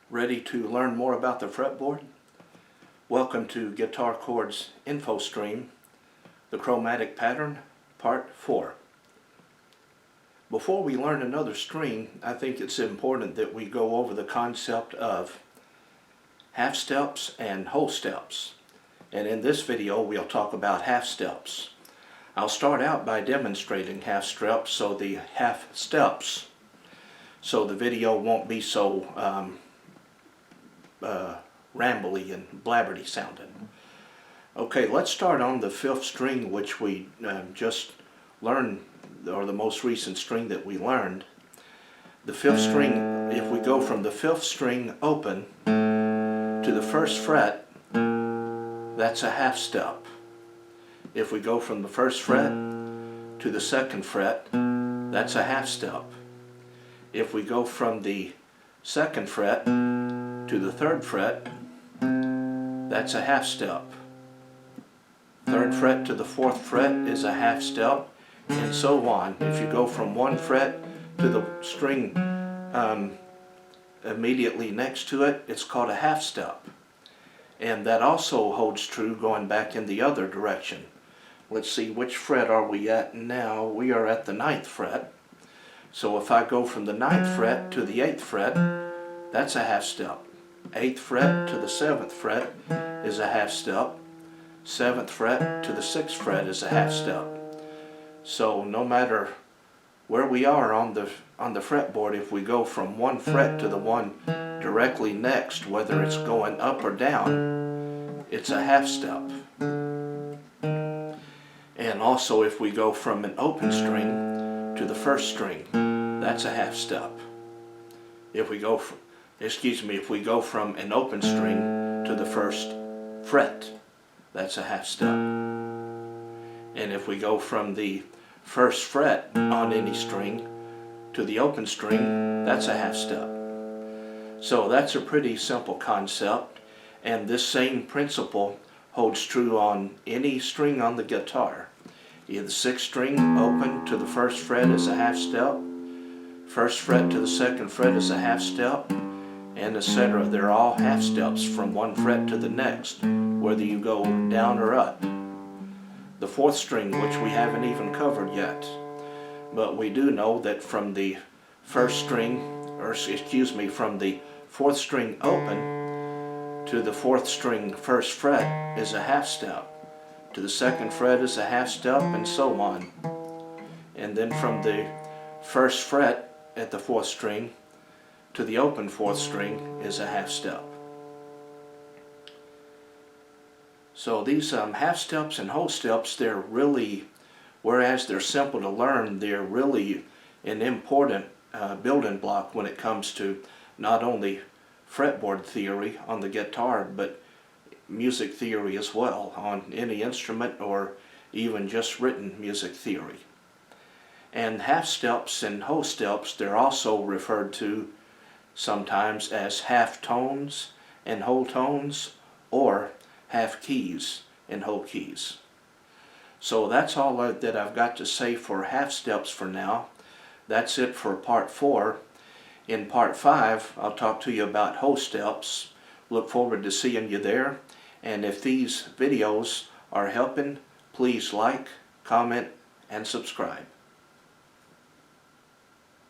Ready to learn more about the fretboard? Welcome to Guitar Chords Info Stream, the Chromatic Pattern, Part 4. Before we learn another string, I think it's important that we go over the concept of half steps and whole steps. And in this video, we'll talk about half steps. I'll start out by demonstrating half steps, so the video won't be so rambly and blabberty sounding. Okay, let's start on the fifth string, which we just learned, or the most recent string that we learned. The fifth string, if we go from the fifth string open to the first fret, that's a half step. If we go from the first fret to the second fret, that's a half step. If we go from the second fret to the third fret, that's a half step. Third fret to the fourth fret is a half step, and so on. If you go from one fret to the string immediately next to it, it's called a half step. And that also holds true going back in the other direction. Let's see, which fret are we at now? We are at the 9th fret. So if I go from the 9th fret to the 8th fret, that's a half step. 8th fret to the 7th fret is a half step. 7th fret to the 6th fret is a half step. So no matter where we are on the fretboard, if we go from one fret to the one directly next, whether it's going up or down, it's a half step. And also if we go from an open string to the first string, that's a half step. If we go from an open string to the first fret, that's a half step. And if we go from the first fret on any string to the open string, that's a half step. So that's a pretty simple concept, and this same principle holds true on any string on the guitar. Either the 6th string open to the first fret is a half step, first fret to the second fret is a half step, and etc. They're all half steps from one fret to the next, whether you go down or up. The 4th string, which we haven't even covered yet, but we do know that from the from the 4th string open to the 4th string first fret is a half step. To the 2nd fret is a half step, and so on. And then from the first fret at the 4th string to the open 4th string is a half step. So these half steps and whole steps, they're really, whereas they're simple to learn, they're really an important building block when it comes to not only fretboard theory on the guitar, but music theory as well, on any instrument or even just written music theory. And half steps and whole steps, they're also referred to sometimes as half tones and whole tones, or half keys and whole keys. So that's all that I've got to say for half steps for now. That's it for part 4. In part 5, I'll talk to you about whole steps. Look forward to seeing you there. And if these videos are helping, please like, comment, and subscribe.